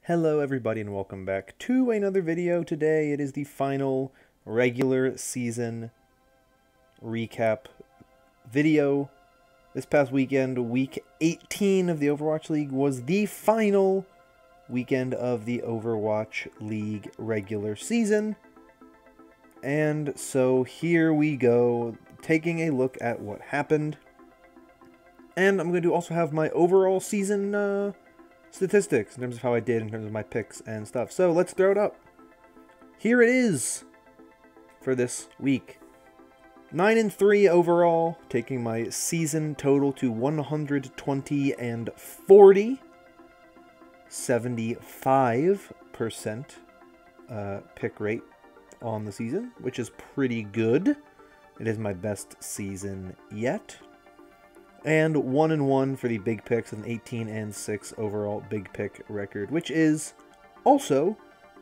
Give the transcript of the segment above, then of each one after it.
Hello everybody and welcome back to another video. Today it is the final regular season recap video. This past weekend, week 18 of the Overwatch League, was the final weekend of the Overwatch League regular season. And so here we go, taking a look at what happened. And I'm going to also have my overall season statistics in terms of how I did in terms of my picks and stuff. So let's throw it up. Here it is for this week. 9-3 overall, taking my season total to 120 and 40. 75% pick rate on the season, which is pretty good. It is my best season yet. And 1-1 for the big picks, an 18-6 overall big pick record, which is also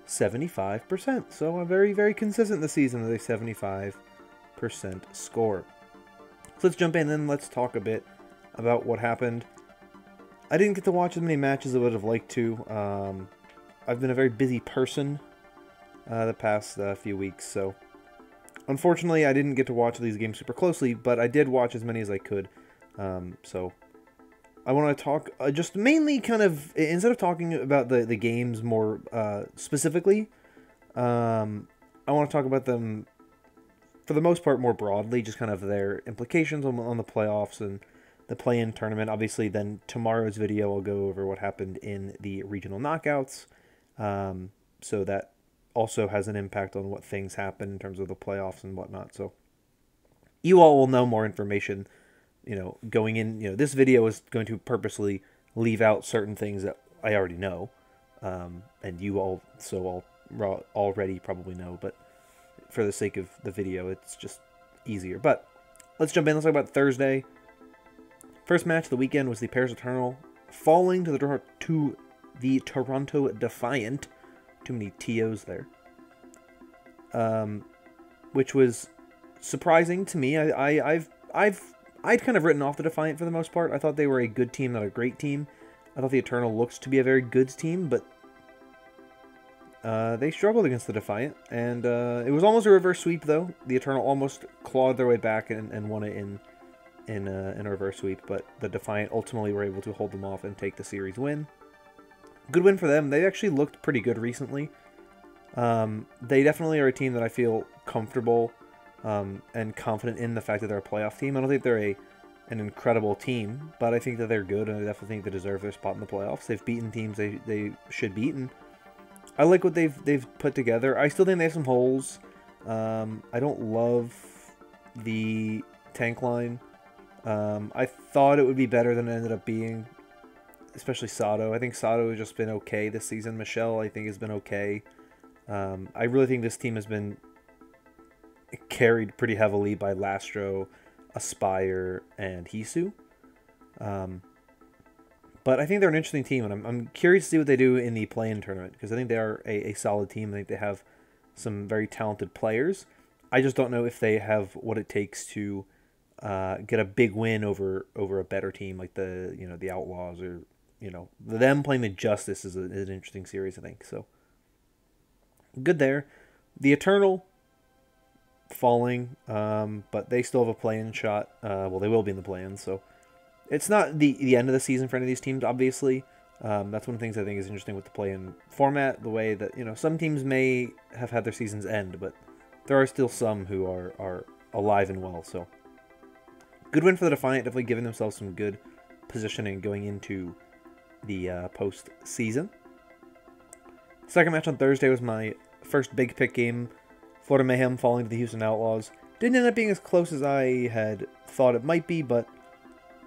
75%. So a very, very consistent this season with a 75% score. So let's jump in and let's talk a bit about what happened. I didn't get to watch as many matches as I would have liked to. I've been a very busy person the past few weeks, so unfortunately I didn't get to watch these games super closely, but I did watch as many as I could. So I want to talk just mainly kind of, instead of talking about the games more specifically, I want to talk about them for the most part more broadly, just kind of their implications on the playoffs and the play-in tournament. Obviously, then tomorrow's video I'll go over what happened in the regional knockouts, so that also has an impact on what things happen in terms of the playoffs and whatnot. So you all will know more information, you know, going in. You know, this video is going to purposely leave out certain things that I already know, and you all already probably know, but for the sake of the video, it's just easier. But let's jump in. Let's talk about Thursday. First match of the weekend was the Paris Eternal falling to the Toronto Defiant. Too many TOs there. Which was surprising to me. I'd kind of written off the Defiant for the most part. I thought they were a good team, not a great team. I thought the Eternal looks to be a very good team, but they struggled against the Defiant, and it was almost a reverse sweep, though. The Eternal almost clawed their way back and won it in a reverse sweep, but the Defiant ultimately were able to hold them off and take the series win. Good win for them. They actually looked pretty good recently. They definitely are a team that I feel comfortable and confident in the fact that they're a playoff team. I don't think they're an incredible team, but I think that they're good, and I definitely think they deserve their spot in the playoffs. They've beaten teams they should beat, and I like what they've put together. I still think they have some holes. I don't love the tank line. I thought it would be better than it ended up being, especially Sato. I think Sato has just been okay this season. Michelle, I think, has been okay. I really think this team has been carried pretty heavily by Lastro, Aspire, and Hisu. But I think they're an interesting team, and I'm curious to see what they do in the play-in tournament, because I think they are a solid team. I think they have some very talented players. I just don't know if they have what it takes to get a big win over a better team like the Outlaws, or them playing the Justice is an interesting series, I think. So good there. The Eternal falling, but they still have a play-in shot. Well, they will be in the play-in, so it's not the end of the season for any of these teams, obviously. That's one of the things I think is interesting with the play-in format, the way that some teams may have had their seasons end, but there are still some who are alive and well. So good win for the Defiant, definitely giving themselves some good positioning going into the post-season. Second match on Thursday was my first big pick game. Florida Mayhem falling to the Houston Outlaws. Didn't end up being as close as I had thought it might be, but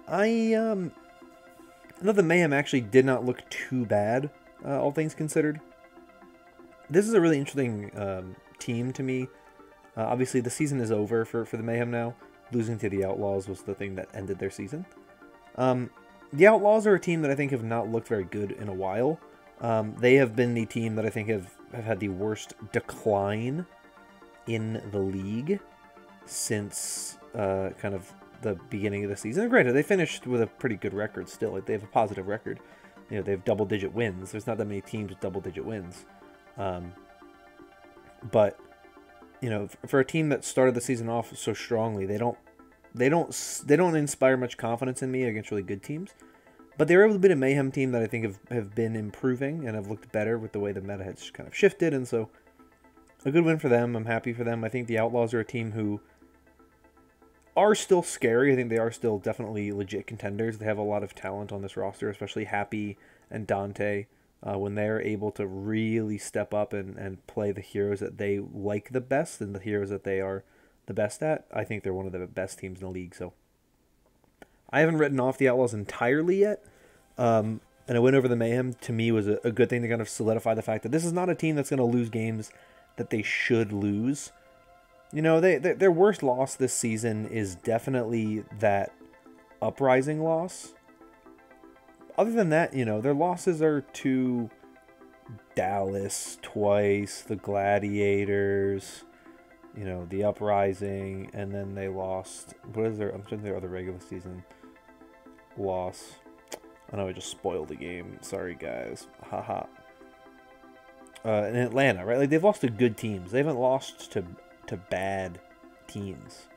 I thought the Mayhem actually did not look too bad, all things considered. This is a really interesting team to me. Obviously, the season is over for the Mayhem now. Losing to the Outlaws was the thing that ended their season. The Outlaws are a team that I think have not looked very good in a while. They have been the team that I think have had the worst decline in the league since kind of the beginning of the season. And granted, they finished with a pretty good record still. Like, they have a positive record. you know, they have double-digit wins. There's not that many teams with double-digit wins. But, you know, for a team that started the season off so strongly, they don't inspire much confidence in me against really good teams. But they were able to beat a Mayhem team that I think have been improving and have looked better with the way the meta has kind of shifted. And so a good win for them. I'm happy for them. I think the Outlaws are a team who are still scary. I think they are still definitely legit contenders. They have a lot of talent on this roster, especially Happy and Dante. When they're able to really step up and play the heroes that they like the best and the heroes that they are the best at, I think they're one of the best teams in the league. So I haven't written off the Outlaws entirely yet. And a win over the Mayhem, to me, was a good thing to kind of solidify the fact that this is not a team that's going to lose games that they should lose. You know, their worst loss this season is definitely that Uprising loss. Other than that, you know, their losses are to Dallas twice, the Gladiators, you know, the Uprising, and then they lost. What is I'm trying to their other regular season loss. I know I just spoiled the game. Sorry, guys. Haha. In Atlanta, right? Like, they've lost to good teams. They haven't lost to bad teams.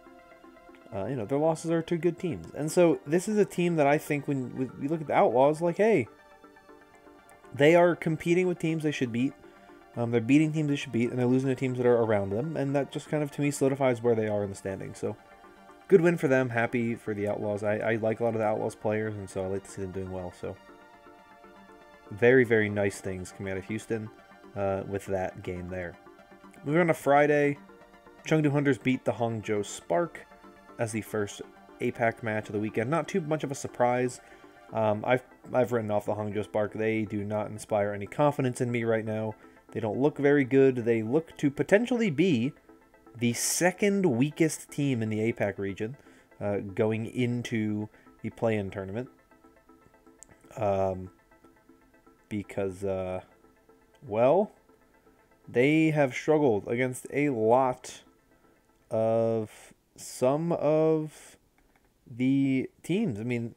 You know, their losses are to good teams. And so this is a team that I think when we look at the Outlaws, like, hey, they are competing with teams they should beat. They're beating teams they should beat, and they're losing to teams that are around them. And that just kind of, to me, solidifies where they are in the standings. So good win for them. Happy for the Outlaws. I like a lot of the Outlaws players, and so I like to see them doing well. So very, very nice things coming out of Houston with that game there. Moving on to Friday, Chengdu Hunters beat the Hangzhou Spark as the first APAC match of the weekend. Not too much of a surprise. I've written off the Hangzhou Spark. They do not inspire any confidence in me right now. They don't look very good. They look to potentially be the second weakest team in the APAC region going into the play-in tournament. Because, well, they have struggled against a lot of some of the teams. I mean,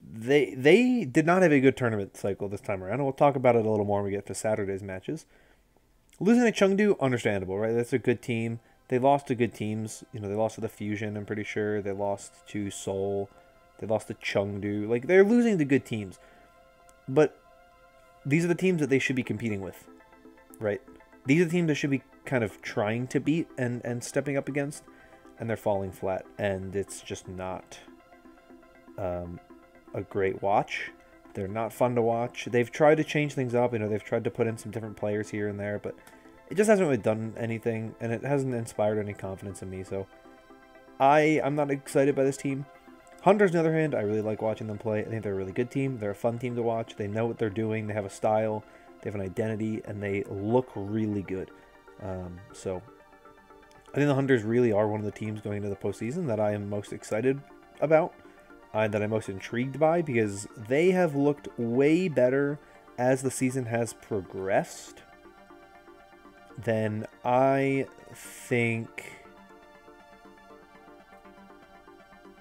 they did not have a good tournament cycle this time around, and we'll talk about it a little more when we get to Saturday's matches. Losing to Chengdu, understandable, right? That's a good team. They lost to good teams. You know, they lost to the Fusion, I'm pretty sure. They lost to Seoul. They lost to Chengdu. Like, they're losing to good teams. But these are the teams that they should be competing with, right? These are the teams that should be kind of trying to beat and stepping up against, and they're falling flat, and it's just not a great watch. They're not fun to watch. They've tried to change things up. You know, they've tried to put in some different players here and there, but it just hasn't really done anything, and it hasn't inspired any confidence in me, so I'm not excited by this team. Hunters, on the other hand, I really like watching them play. I think they're a really good team. They're a fun team to watch. They know what they're doing. They have a style. They have an identity, and they look really good. So I think the Hunters really are one of the teams going into the postseason that I am most excited about, that I'm most intrigued by, because they have looked way better as the season has progressed than I think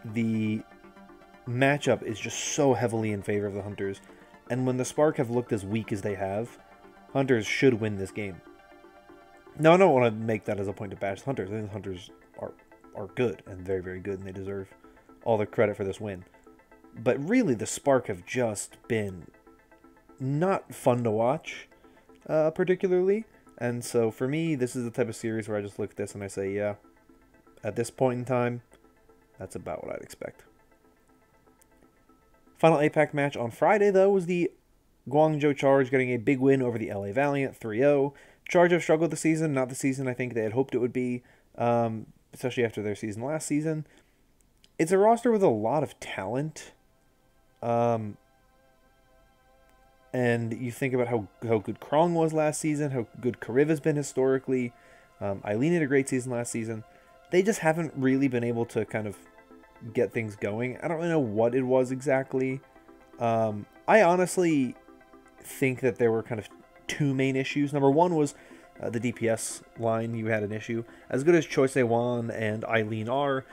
the matchup is just so heavily in favor of the Hunters. And when the Spark have looked as weak as they have, Hunters should win this game. Now, I don't want to make that as a point to bash the Hunters. I think the Hunters are good and very, very good, and they deserve all the credit for this win. But really, the Spark have just been not fun to watch, particularly. And so, for me, this is the type of series where I just look at this and I say, yeah, at this point in time, that's about what I'd expect. Final APAC match on Friday, though, was the Guangzhou Charge getting a big win over the LA Valiant 3-0. Charge have struggled this season, not the season I think they had hoped it would be, especially after their season last season. It's a roster with a lot of talent, and you think about how good Krong was last season, how good Kariv has been historically. Eileen had a great season last season. They just haven't really been able to kind of get things going. I don't really know what it was exactly. I honestly think that there were kind of two main issues. Number one was the DPS line. You had an issue. As good as Choi Se-wan and Eileen are,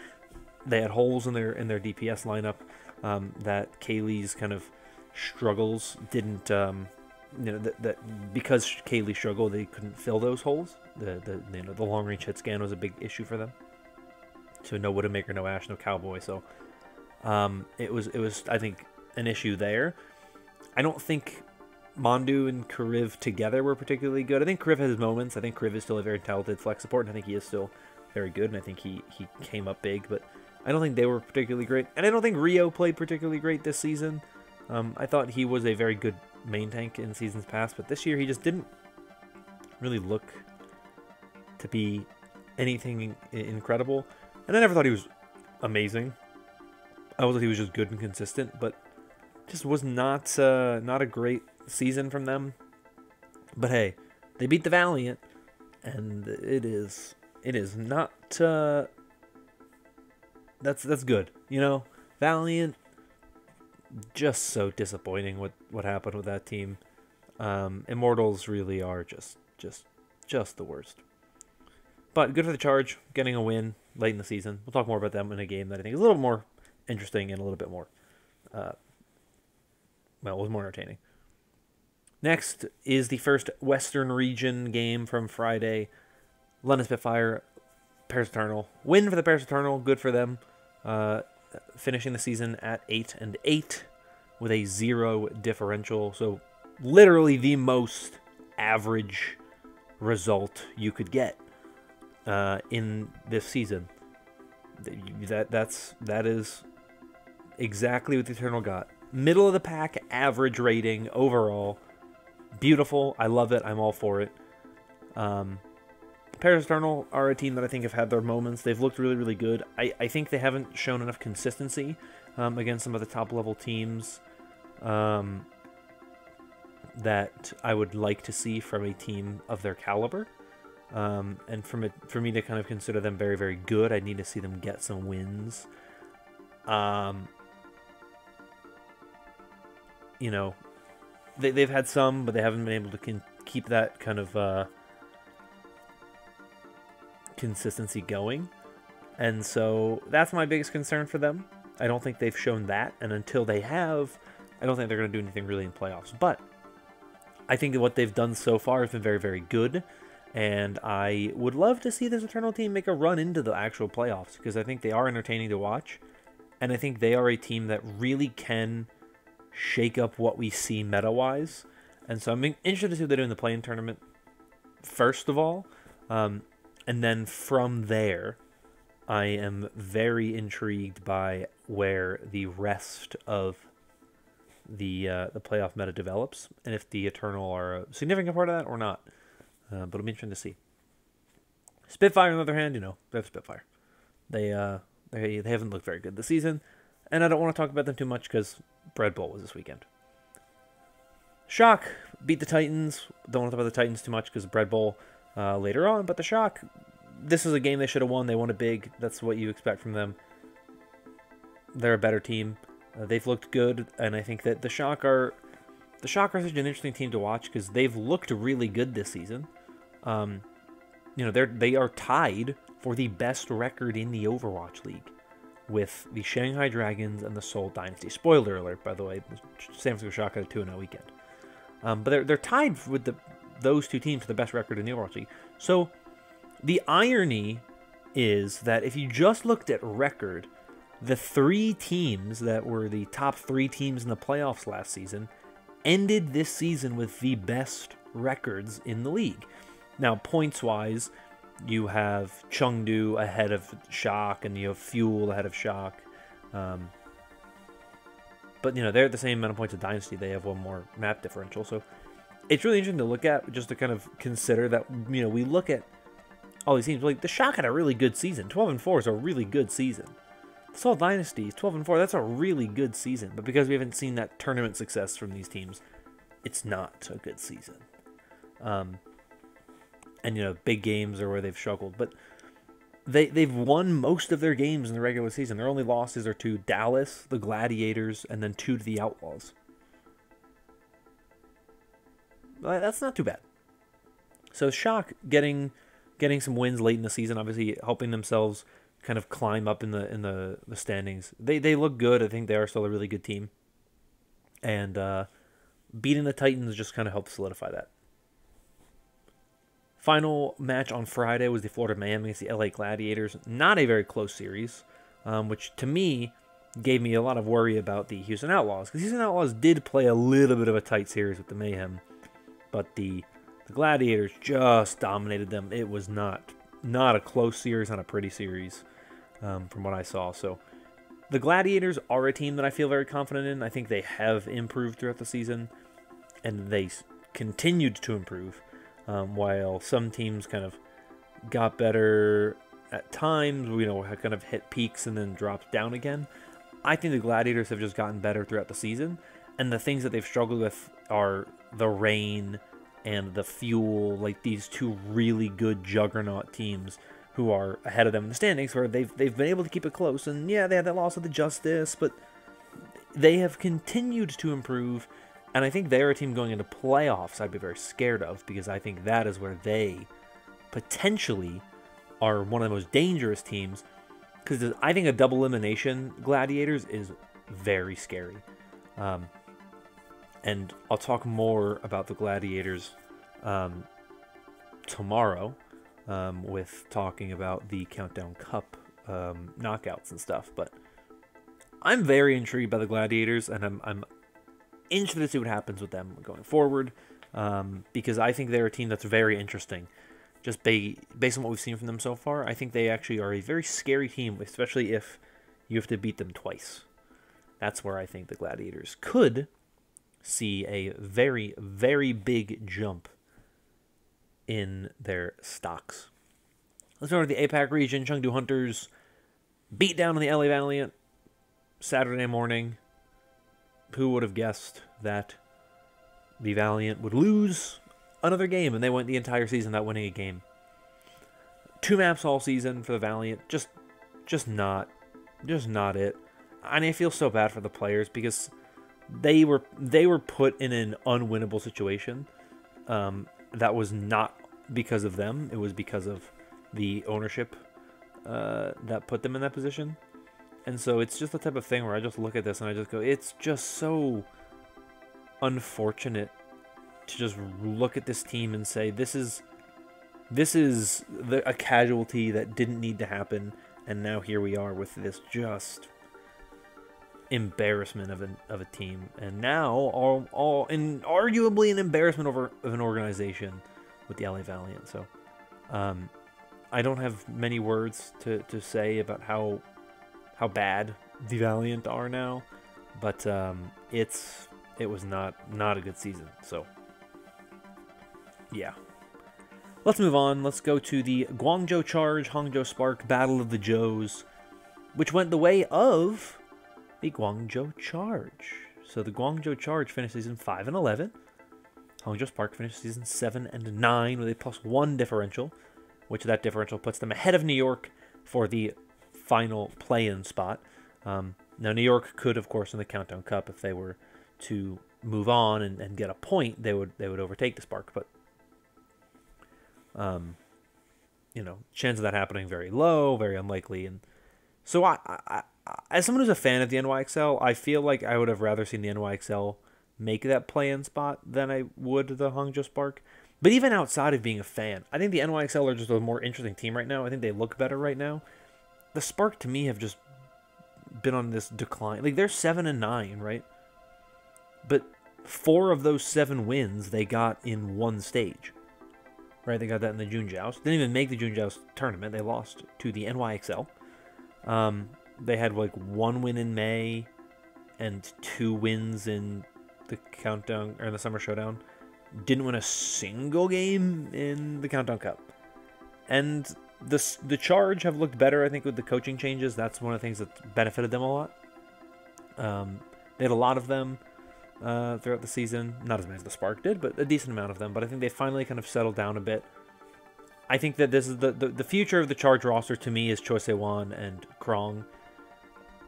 they had holes in their DPS lineup that Kaylee's kind of struggles didn't, that because Kaylee struggled, they couldn't fill those holes. The long range hit scan was a big issue for them. So no Widowmaker, no Ashe, no Cowboy. So it was I think an issue there. I don't think Mondu and Kariv together were particularly good. I think Kariv has his moments. I think Kariv is still a very talented flex support, and I think he is still very good, and I think he came up big, but I don't think they were particularly great. And I don't think Rio played particularly great this season. I thought he was a very good main tank in seasons past, but this year he just didn't really look to be anything incredible. And I never thought he was amazing. I always thought he was just good and consistent, but just was not a great season from them. But hey, they beat the Valiant, and it is not that's good, you know. Valiant, just so disappointing what happened with that team. Immortals really are just the worst. But good for the Charge, getting a win late in the season. We'll talk more about them in a game that I think is a little more interesting and a little bit more, was more entertaining. Next is the first Western region game from Friday. London Spitfire, Paris Eternal. Win for the Paris Eternal, good for them. Finishing the season at 8-8 with a 0 differential. So literally the most average result you could get in this season. That is exactly what the Eternal got. Middle of the pack average rating overall. Beautiful. I love it. I'm all for it. Paris Eternal are a team that I think have had their moments. They've looked really, really good. I think they haven't shown enough consistency against some of the top-level teams that I would like to see from a team of their caliber. And for me to kind of consider them very, very good, I need to see them get some wins. You know, they've had some, but they haven't been able to keep that kind of consistency going. And so that's my biggest concern for them. I don't think they've shown that, and until they have, I don't think they're going to do anything really in playoffs. But I think that what they've done so far has been very, very good, and I would love to see this Eternal team make a run into the actual playoffs, because I think they are entertaining to watch, and I think they are a team that really can shake up what we see meta-wise. And so I'm interested to see what they do in the play-in tournament, first of all, and then from there, I am very intrigued by where the rest of the playoff meta develops, and if the Eternal are a significant part of that or not. But it'll be interesting to see. Spitfire, on the other hand, you know, they're Spitfire. They haven't looked very good this season, and I don't want to talk about them too much because Bread Bowl was this weekend. Shock beat the Titans. Don't want to talk about the Titans too much because Bread Bowl later on, but the Shock, this is a game they should have won. They won it big. That's what you expect from them. They're a better team. They've looked good, and I think that the Shock are such an interesting team to watch because they've looked really good this season. You know, they are tied for the best record in the Overwatch League with the Shanghai Dragons and the Seoul Dynasty. Spoiler alert, by the way, San Francisco Shock had a 2-0 weekend. But they're tied with those two teams for the best record in the Overwatch League. So the irony is that if you just looked at record, the three teams that were the top three teams in the playoffs last season ended this season with the best records in the league. Now, points-wise, you have Chengdu ahead of Shock, and you have Fuel ahead of Shock. But, you know, they're at the same amount of points as Dynasty. They have one more map differential. So it's really interesting to look at, just to kind of consider that, you know, we look at all these teams. Like, the Shock had a really good season. 12-4 is a really good season. The Seoul Dynasty, 12-4, that's a really good season. But because we haven't seen that tournament success from these teams, it's not a good season. And, you know, big games are where they've struggled. But they've won most of their games in the regular season. Their only losses are to Dallas, the Gladiators, and then 2 to the Outlaws. Well, that's not too bad. So Shock getting some wins late in the season, obviously helping themselves kind of climb up in the standings. They look good. I think they are still a really good team. And beating the Titans just kind of helped solidify that. Final match on Friday was the Florida Mayhem against the LA Gladiators. Not a very close series, which to me gave me a lot of worry about the Houston Outlaws. Because Houston Outlaws did play a little bit of a tight series with the Mayhem. But the Gladiators just dominated them. It was not a close series, not a pretty series from what I saw. So the Gladiators are a team that I feel very confident in. I think they have improved throughout the season. And they continued to improve. While some teams kind of got better at times, kind of hit peaks and then dropped down again. I think the Gladiators have just gotten better throughout the season, and the things that they've struggled with are the rain and the fuel, like these two really good juggernaut teams who are ahead of them in the standings, where they've been able to keep it close, and yeah, they had that loss of the Justice, but they have continued to improve. And I think they're a team going into playoffs I'd be very scared of, because I think that is where they potentially are one of the most dangerous teams, because I think a double elimination Gladiators is very scary. And I'll talk more about the Gladiators tomorrow with talking about the Countdown Cup knockouts and stuff. But I'm very intrigued by the Gladiators, and I'm interested to see what happens with them going forward, because I think they're a team that's very interesting. Just based on what we've seen from them so far, I think they actually are a very scary team, especially if you have to beat them twice. That's where I think the Gladiators could see a very, very big jump in their stocks. Let's go to the APAC region. Chengdu Hunters beat down on the LA Valiant Saturday morning. Who would have guessed that the Valiant would lose another game, and they went the entire season without winning a game. 2 maps all season for the Valiant, just not it. And I feel so bad for the players, because they were put in an unwinnable situation. That was not because of them; it was because of the ownership that put them in that position. And so it's just the type of thing where I just look at this and I just go, it's just so unfortunate to just look at this team and say, this is a casualty that didn't need to happen, and now here we are with this just embarrassment of a team, and now all and arguably an embarrassment of an organization with the LA Valiant. So I don't have many words to say about how bad the Valiant are now, but it was not a good season. So yeah, let's move on. Let's go to the Guangzhou Charge Hangzhou Spark Battle of the Joes, which went the way of the Guangzhou Charge. So the Guangzhou Charge finished season 5-11. Hangzhou Spark finished season 7-9 with a +1 differential, which that differential puts them ahead of New York for the final play-in spot. Now, New York could, of course, in the Countdown Cup, if they were to move on and get a point, they would overtake the Spark. But chance of that happening very low, very unlikely. And so I as someone who's a fan of the NYXL, I feel like I would have rather seen the NYXL make that play-in spot than I would the Hangzhou Spark. But even outside of being a fan, I think the NYXL are just a more interesting team right now. I think they look better right now. The Spark, to me, have just been on this decline. Like, they're 7-9, right? But 4 of those 7 wins they got in one stage. Right, they got that in the June Joust. Didn't even make the June Joust tournament. They lost to the NYXL. They had, like, 1 win in May and 2 wins in the Countdown, or in the Summer Showdown. Didn't win a single game in the Countdown Cup. And the Charge have looked better, I think, with the coaching changes. That's one of the things that benefited them a lot. They had a lot of them throughout the season. Not as many as the Spark did, but a decent amount of them. But I think they finally kind of settled down a bit. I think that this is the future of the Charge roster, to me, is Choi Se-won and Krong.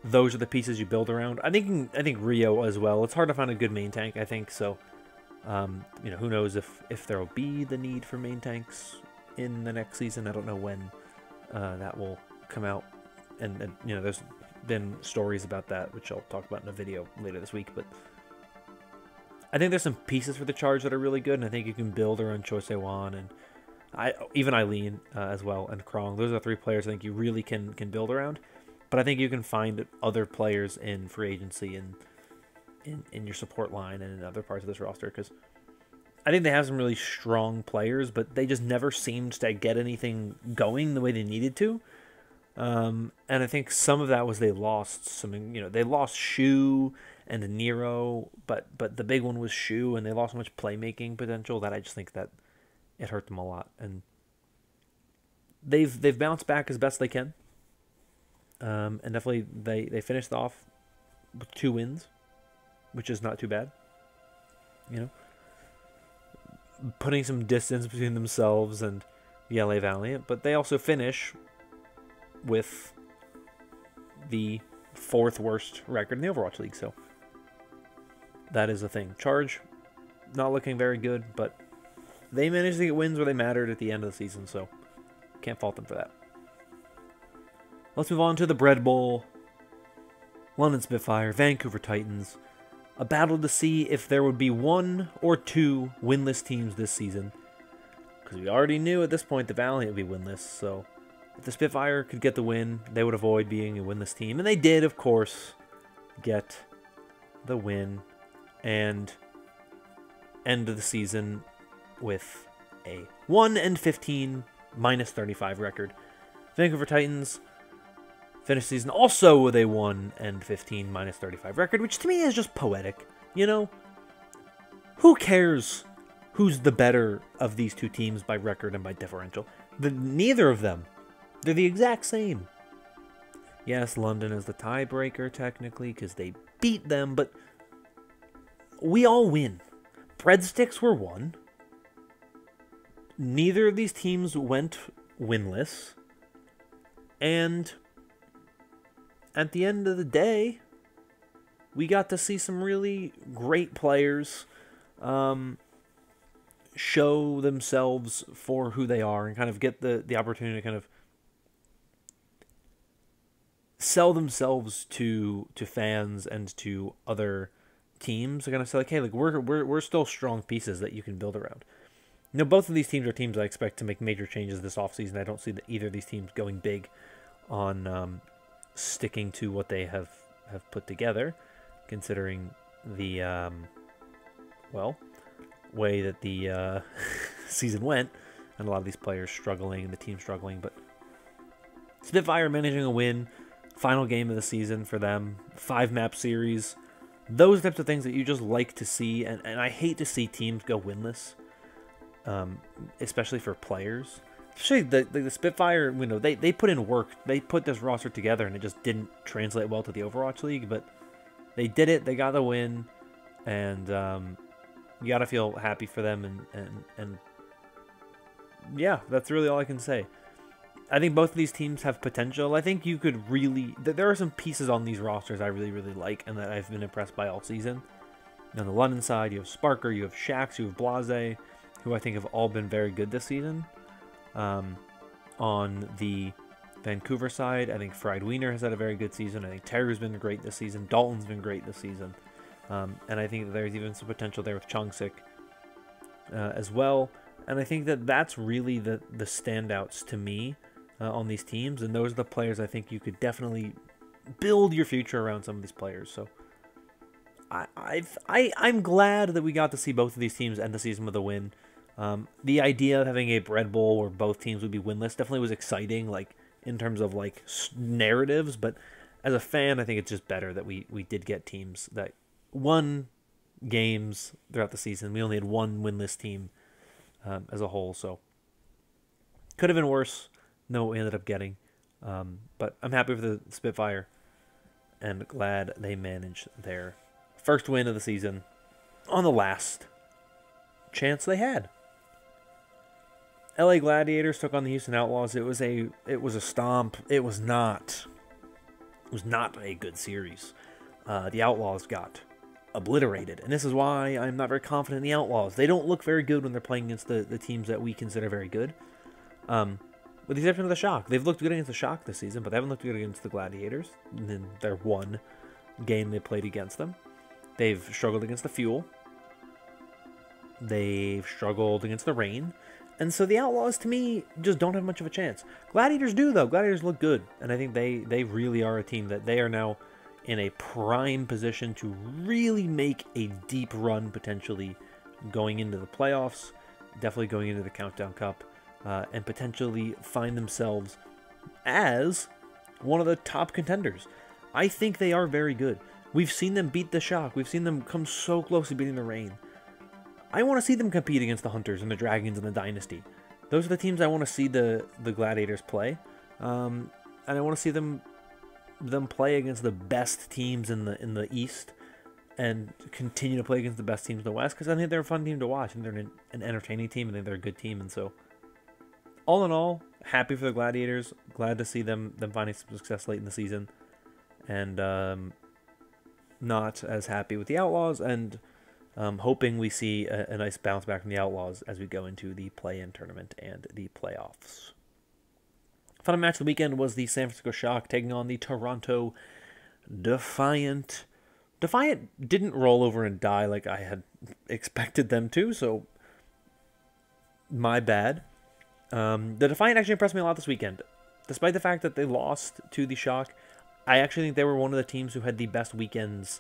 Those are the pieces you build around. I think Rio as well. It's hard to find a good main tank, I think. So, who knows if there will be the need for main tanks in the next season. I don't know when that will come out. And there's been stories about that, which I'll talk about in a video later this week. But I think there's some pieces for the Charge that are really good, and I think you can build around Choi Se-won and even Eileen as well, and Krong. Those are 3 players I think you really can build around. But I think you can find other players in free agency and in your support line and in other parts of this roster, because I think they have some really strong players, but they just never seemed to get anything going the way they needed to. And I think some of that was they lost some, they lost Shu and Nero, but the big one was Shu, and they lost so much playmaking potential that I just think that it hurt them a lot. And they've bounced back as best they can. And definitely they finished off with 2 wins, which is not too bad. Putting some distance between themselves and the LA Valiant, but they also finish with the 4th worst record in the Overwatch League, so that is a thing. Charge, not looking very good, but they managed to get wins where they mattered at the end of the season, so can't fault them for that. Let's move on to the Bread Bowl. London Spitfire, Vancouver Titans. A battle to see if there would be 1 or 2 winless teams this season. Because we already knew at this point the Valiant would be winless, so if the Spitfire could get the win, they would avoid being a winless team. And they did, of course, get the win and end the season with a 1-15 -35 record. Vancouver Titans finished the season also with a 1-15 -35 record, which to me is just poetic. Who cares who's the better of these 2 teams by record and by differential? Neither of them. They're the exact same. Yes, London is the tiebreaker technically because they beat them, but we all win. Breadsticks were won. Neither of these teams went winless. And at the end of the day, we got to see some really great players show themselves for who they are and kind of get the opportunity to kind of sell themselves to fans and to other teams. They're gonna say like, hey, like we're still strong pieces that you can build around. Both of these teams are teams I expect to make major changes this offseason. I don't see either of these teams going big on sticking to what they have put together, considering the way that the season went, and a lot of these players struggling and the team struggling. But Spitfire managing a win, final game of the season for them, 5-map series, those types of things that you just like to see, and I hate to see teams go winless, especially for players. Especially the Spitfire, they put in work. They put this roster together, and it just didn't translate well to the Overwatch League. But they did it. They got the win, and you gotta feel happy for them. And yeah, that's really all I can say. I think both of these teams have potential. I think you could really. There are some pieces on these rosters I really like, and that I've been impressed by all season. On the London side, you have Sparker, you have Shax, you have Blase, who I think have all been very good this season. On the Vancouver side, I think Fried Wiener has had a very good season. I think Terry's been great this season. Dalton's been great this season. And I think that there's even some potential there with Chongsik as well. And I think that that's really the standouts to me on these teams. And those are the players I think you could definitely build your future around some of these players. So I'm glad that we got to see both of these teams end the season with a win. The idea of having a bread bowl where both teams would be winless definitely was exciting, like in terms of like narratives. But as a fan, I think it's just better that we did get teams that won games throughout the season. We only had one winless team as a whole, so could have been worse. No, we ended up getting. But I'm happy for the Spitfire and glad they managed their first win of the season on the last chance they had. LA Gladiators took on the Houston Outlaws. It was a stomp. It was not a good series. The Outlaws got obliterated, and this is why I'm not very confident in the Outlaws. They don't look very good when they're playing against the teams that we consider very good. With the exception of the Shock. They've looked good against the Shock this season, but they haven't looked good against the Gladiators in their one game they played against them. They've struggled against the Fuel. They've struggled against the rain. And so the Outlaws, to me, just don't have much of a chance. Gladiators do, though. Gladiators look good. And I think they really are a team that they are now in a prime position to really make a deep run, potentially going into the playoffs, definitely going into the Countdown Cup, and potentially find themselves as one of the top contenders. I think they are very good. We've seen them beat the Shock. We've seen them come so close to beating the Reign. I want to see them compete against the Hunters and the Dragons and the Dynasty. Those are the teams I want to see the Gladiators play. And I want to see them play against the best teams in the East and continue to play against the best teams in the West, because I think they're a fun team to watch, and they're an entertaining team, and I think they're a good team. And so, all in all, happy for the Gladiators. Glad to see them finding some success late in the season. And not as happy with the Outlaws, and hoping we see a nice bounce back from the Outlaws as we go into the play-in tournament and the playoffs. Final match of the weekend was the San Francisco Shock taking on the Toronto Defiant. Defiant didn't roll over and die like I had expected them to, so my bad. The Defiant actually impressed me a lot this weekend. Despite the fact that they lost to the Shock, I actually think they were one of the teams who had the best weekends,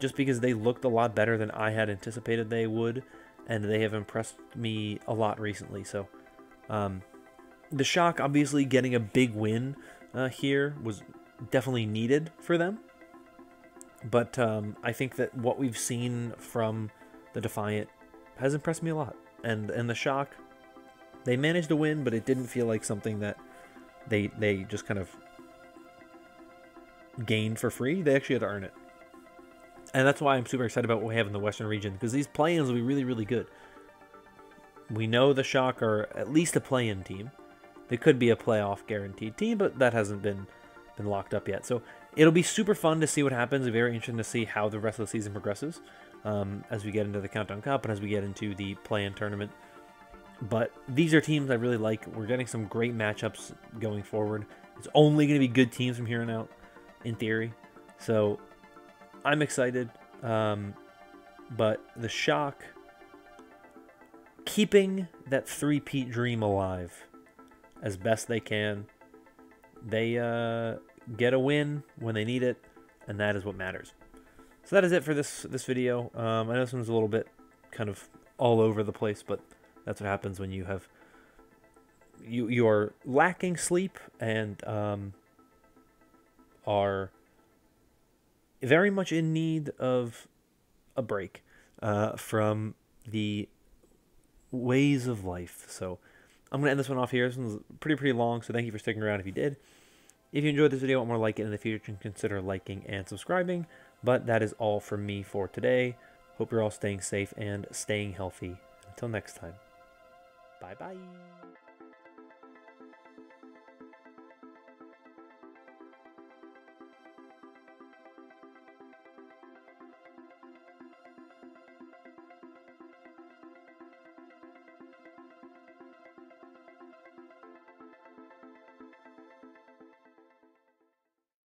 just because they looked a lot better than I had anticipated they would, and they have impressed me a lot recently. So, the Shock obviously getting a big win here was definitely needed for them, but I think that what we've seen from the Defiant has impressed me a lot, and the Shock, they managed to win, but it didn't feel like something that they just kind of gained for free. They actually had to earn it. And that's why I'm super excited about what we have in the Western region, because these play-ins will be really, really good. We know the Shock are at least a play-in team. They could be a playoff guaranteed team, but that hasn't been locked up yet. So it'll be super fun to see what happens. Very interesting to see how the rest of the season progresses as we get into the Countdown Cup and as we get into the play-in tournament. But these are teams I really like. We're getting some great matchups going forward. It's only going to be good teams from here on out, in theory. So I'm excited. But the Shock, keeping that three-peat dream alive as best they can. They get a win when they need it, and that is what matters. So that is it for this video. I know this one's a little bit kind of all over the place, but that's what happens when you have you are lacking sleep and are very much in need of a break from the ways of life. So I'm going to end this one off here. This one's pretty long, so thank you for sticking around if you did. If you enjoyed this video and want more like it in the future, you can consider liking and subscribing. But that is all from me for today. Hope you're all staying safe and staying healthy. Until next time, bye-bye.